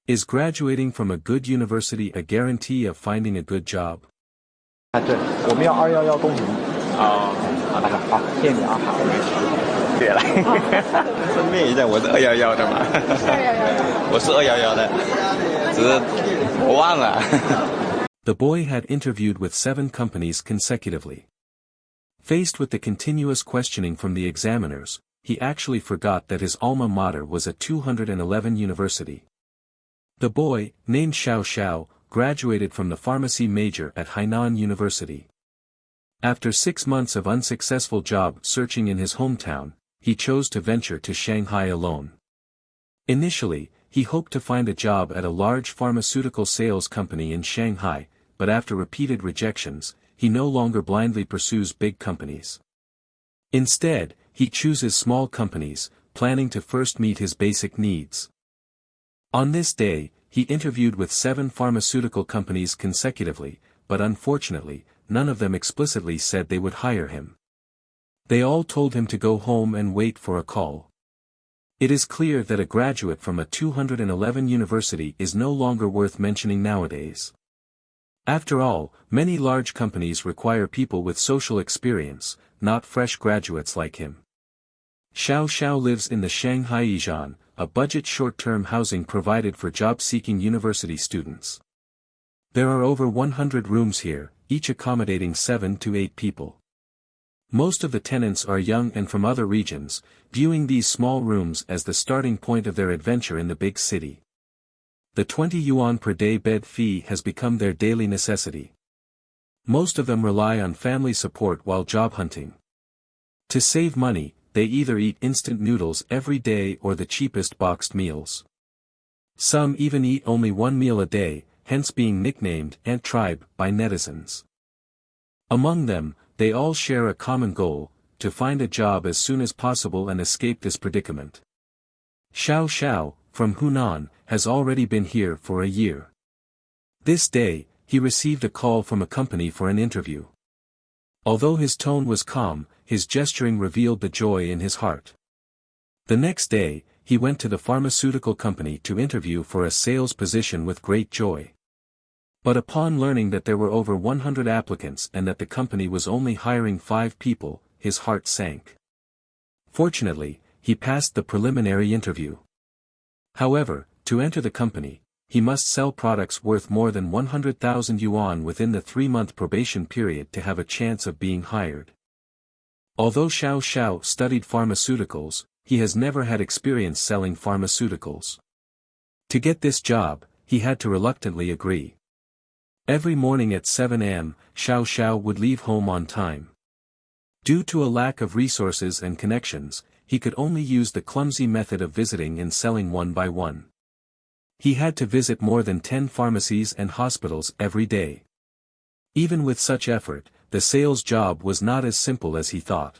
Is graduating from a good university a guarantee of finding a good job? 对，我们要211公平。哦，好的，好，谢谢你啊，好，没事。别来，顺便一下，我是211的嘛。211。我是211的，只是我忘了。The boy had interviewed with 7 companies consecutively. Faced with the continuous questioning from the examiners, he actually forgot that his alma mater was a 211 university. The boy, named Xiao Xiao, graduated from the pharmacy major at Hainan University. After 6 months of unsuccessful job searching in his hometown, he chose to venture to Shanghai alone. Initially, he hoped to find a job at a large pharmaceutical sales company in Shanghai, but after repeated rejections, he no longer blindly pursues big companies. Instead, he chooses small companies, planning to first meet his basic needs. On this day, he interviewed with 7 pharmaceutical companies consecutively, but unfortunately, none of them explicitly said they would hire him. They all told him to go home and wait for a call. It is clear that a graduate from a 211 university is no longer worth mentioning nowadays. After all, many large companies require people with social experience, not fresh graduates like him. Xiao Xiao lives in the Shanghai Yizhan, a budget short-term housing provided for job-seeking university students. There are over 100 rooms here, each accommodating 7 to 8 people. Most of the tenants are young and from other regions, viewing these small rooms as the starting point of their adventure in the big city. The 20 yuan per day bed fee has become their daily necessity. Most of them rely on family support while job hunting. To save money, they either eat instant noodles every day or the cheapest boxed meals. Some even eat only 1 meal a day, hence being nicknamed Ant Tribe by netizens. Among them, they all share a common goal, to find a job as soon as possible and escape this predicament. Xiao Xiao, from Hunan, has already been here for a year. This day, he received a call from a company for an interview. Although his tone was calm, his gesturing revealed the joy in his heart. The next day, he went to the pharmaceutical company to interview for a sales position with great joy. But upon learning that there were over 100 applicants and that the company was only hiring 5 people, his heart sank. Fortunately, he passed the preliminary interview. However, to enter the company, he must sell products worth more than 100,000 yuan within the 3-month probation period to have a chance of being hired. Although Xiao Xiao studied pharmaceuticals, he has never had experience selling pharmaceuticals. To get this job, he had to reluctantly agree. Every morning at 7 am, Xiao Xiao would leave home on time. Due to a lack of resources and connections, he could only use the clumsy method of visiting and selling one by one. He had to visit more than 10 pharmacies and hospitals every day. Even with such effort, the sales job was not as simple as he thought.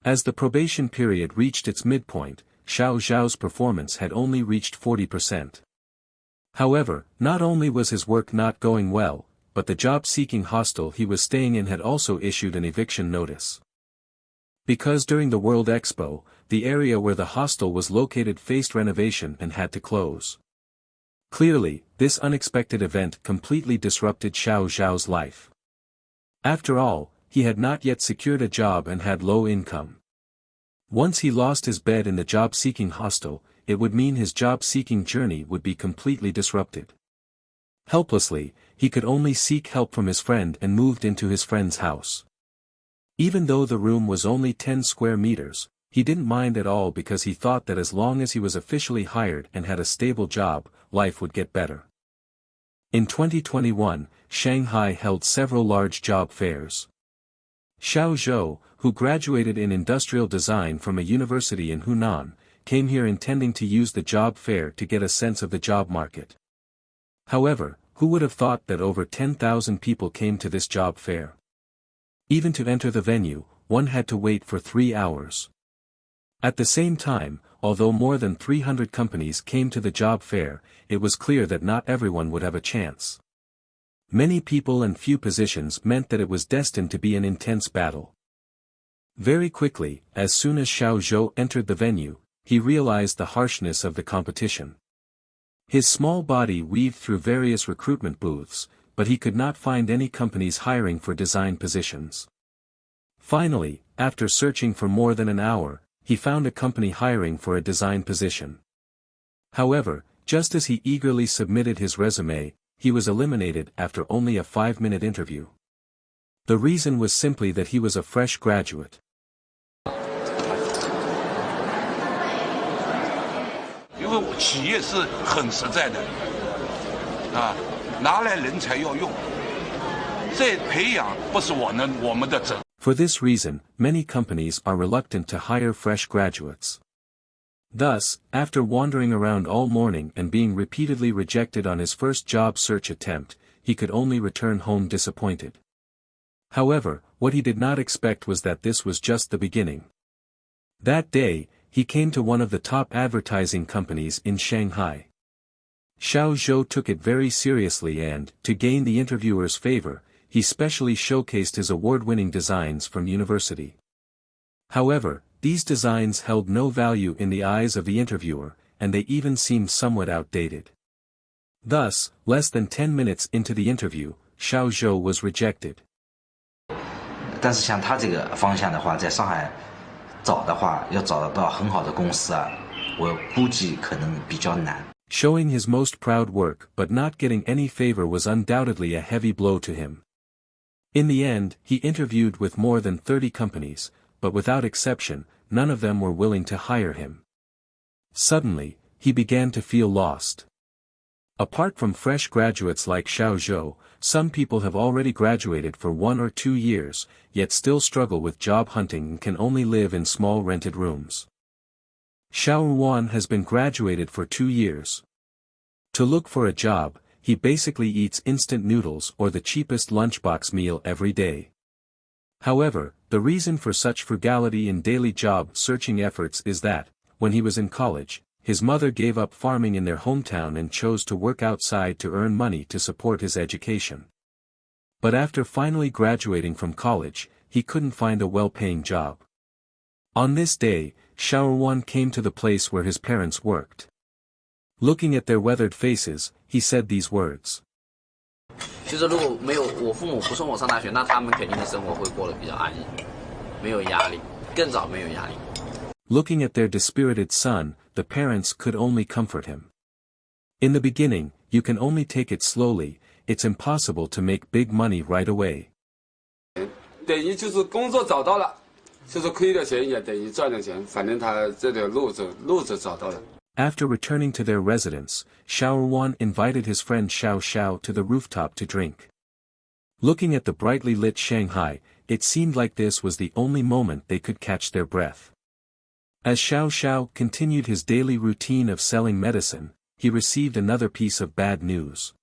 As the probation period reached its midpoint, Xiao Xiao's performance had only reached 40%. However, not only was his work not going well, but the job-seeking hostel he was staying in had also issued an eviction notice. Because during the World Expo, the area where the hostel was located faced renovation and had to close. Clearly, this unexpected event completely disrupted Xiao Xiao's life. After all, he had not yet secured a job and had low income. Once he lost his bed in the job-seeking hostel, it would mean his job-seeking journey would be completely disrupted. Helplessly, he could only seek help from his friend and moved into his friend's house. Even though the room was only 10 square meters, he didn't mind at all because he thought that as long as he was officially hired and had a stable job, life would get better. In 2021, Shanghai held several large job fairs. Xiao Zhou, who graduated in industrial design from a university in Hunan, came here intending to use the job fair to get a sense of the job market. However, who would have thought that over 10,000 people came to this job fair? Even to enter the venue, one had to wait for 3 hours. At the same time, although more than 300 companies came to the job fair, it was clear that not everyone would have a chance. Many people and few positions meant that it was destined to be an intense battle. Very quickly, as soon as Xiao Zhou entered the venue, he realized the harshness of the competition. His small body weaved through various recruitment booths, but he could not find any companies hiring for design positions. Finally, after searching for more than an hour, he found a company hiring for a design position. However, just as he eagerly submitted his resume, he was eliminated after only a 5-minute interview. The reason was simply that he was a fresh graduate. 因为企业是很实在的，拿来人才要用，这培养不是我们的责任。 For this reason, many companies are reluctant to hire fresh graduates. Thus, after wandering around all morning and being repeatedly rejected on his first job search attempt, he could only return home disappointed. However, what he did not expect was that this was just the beginning. That day, he came to one of the top advertising companies in Shanghai. Xiao Zhou took it very seriously and, to gain the interviewer's favor, he specially showcased his award-winning designs from university. However, these designs held no value in the eyes of the interviewer, and they even seemed somewhat outdated. Thus, less than 10 minutes into the interview, Xiao Zhou was rejected. 但是像他这个方向的话，在上海找的话，要找得到很好的公司啊，我估计可能比较难。 Showing his most proud work but not getting any favor was undoubtedly a heavy blow to him. In the end, he interviewed with more than 30 companies, but without exception, none of them were willing to hire him. Suddenly, he began to feel lost. Apart from fresh graduates like Xiao Zhou, some people have already graduated for 1 or 2 years, yet still struggle with job hunting and can only live in small rented rooms. Xiao Ruan has been graduated for 2 years. To look for a job, he basically eats instant noodles or the cheapest lunchbox meal every day. However, the reason for such frugality in daily job searching efforts is that, when he was in college, his mother gave up farming in their hometown and chose to work outside to earn money to support his education. But after finally graduating from college, he couldn't find a well-paying job. On this day, Xiaoruan came to the place where his parents worked. Looking at their weathered faces, he said these words. 其实如果没有我父母不送我上大学，那他们肯定的生活会过得比较安逸，没有压力，更早没有压力。 Looking at their dispirited son, the parents could only comfort him. In the beginning, you can only take it slowly, it's impossible to make big money right away. 等于就是工作找到了，就是亏了钱也等于赚了钱，反正他这条路子找到了。 After returning to their residence, Xiaoruan invited his friend Xiao Xiao to the rooftop to drink. Looking at the brightly lit Shanghai, it seemed like this was the only moment they could catch their breath. As Xiao Xiao continued his daily routine of selling medicine, he received another piece of bad news.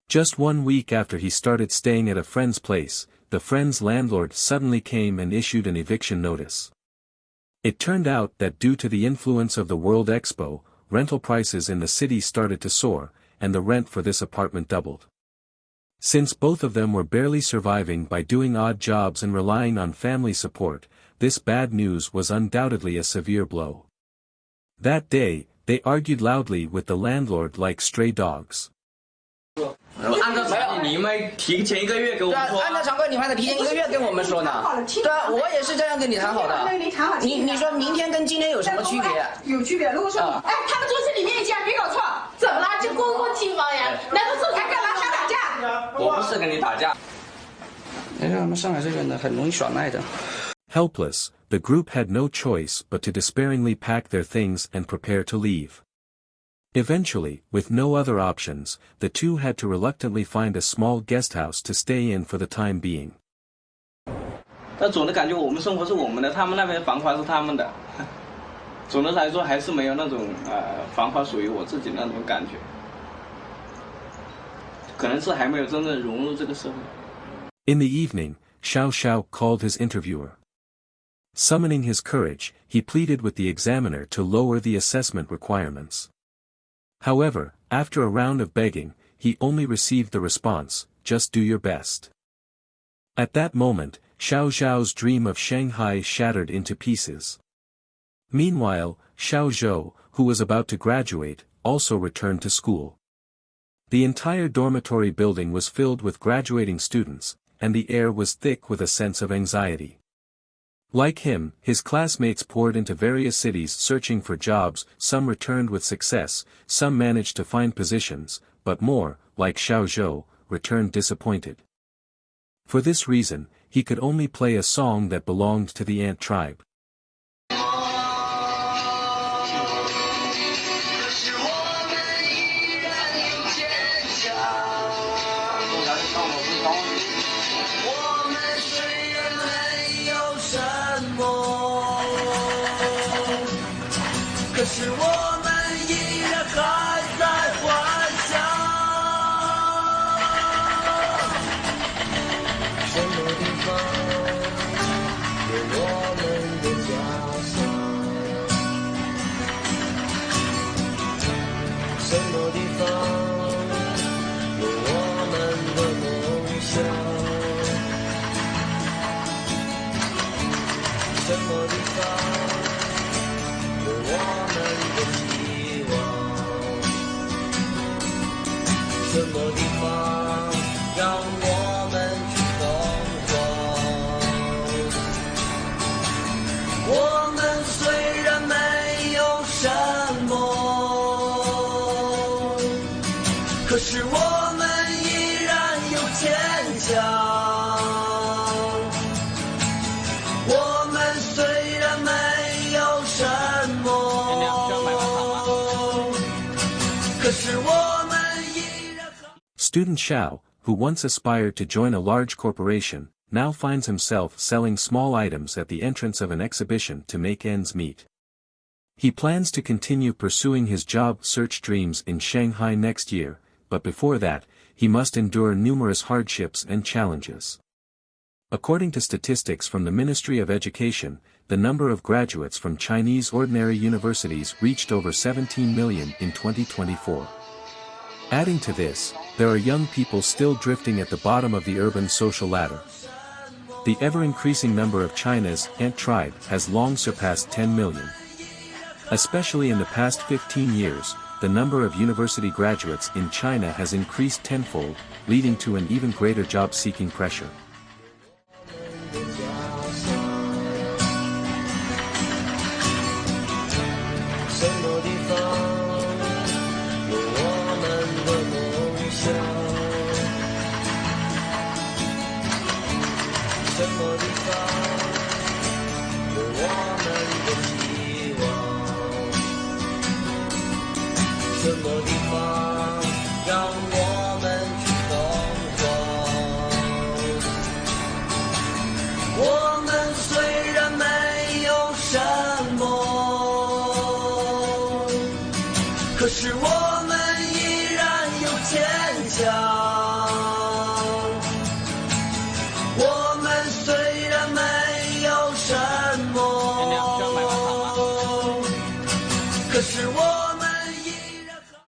Just 1 week after he started staying at a friend's place, the friend's landlord suddenly came and issued an eviction notice. It turned out that due to the influence of the World Expo, rental prices in the city started to soar, and the rent for this apartment doubled. Since both of them were barely surviving by doing odd jobs and relying on family support, this bad news was undoubtedly a severe blow. That day, they argued loudly with the landlord like stray dogs. 按照常规，你们提前1个月给我们说。按照常规，你还得提前1个月跟我们说呢。对啊，我也是这样跟你谈好的。你说明天跟今天有什么区别？有区别。如果说，哎，他们都是里面一家，别搞错。怎么了？这公共厅房呀？难道说还干嘛？想打架？我不是跟你打架。哎，他们上海这边的很容易耍赖的。 Helpless, the group had no choice but to despairingly pack their things and prepare to leave. Eventually, with no other options, the two had to reluctantly find a small guest house to stay in for the time being. 但总的感觉我们生活是我们的，他们那边繁华是他们的。总的来说还是没有那种繁华属于我自己那种感觉。可能是还没有真正融入这个社会。In the evening, Xiao Xiao called his interviewer. Summoning his courage, he pleaded with the examiner to lower the assessment requirements. However, after a round of begging, he only received the response, "Just do your best." At that moment, Xiao Xiao's dream of Shanghai shattered into pieces. Meanwhile, Xiao Zhou, who was about to graduate, also returned to school. The entire dormitory building was filled with graduating students, and the air was thick with a sense of anxiety. Like him, his classmates poured into various cities searching for jobs, some returned with success, some managed to find positions, but more, like Xiao Zhou, returned disappointed. For this reason, he could only play a song that belonged to the ant tribe. Student Xiao, who once aspired to join a large corporation, now finds himself selling small items at the entrance of an exhibition to make ends meet. He plans to continue pursuing his job search dreams in Shanghai next year, but before that, he must endure numerous hardships and challenges. According to statistics from the Ministry of Education, the number of graduates from Chinese ordinary universities reached over 17 million in 2024. Adding to this, there are young people still drifting at the bottom of the urban social ladder. The ever-increasing number of China's ant tribe has long surpassed 10 million. Especially in the past 15 years, the number of university graduates in China has increased tenfold, leading to an even greater job-seeking pressure.可是我们依然有坚强。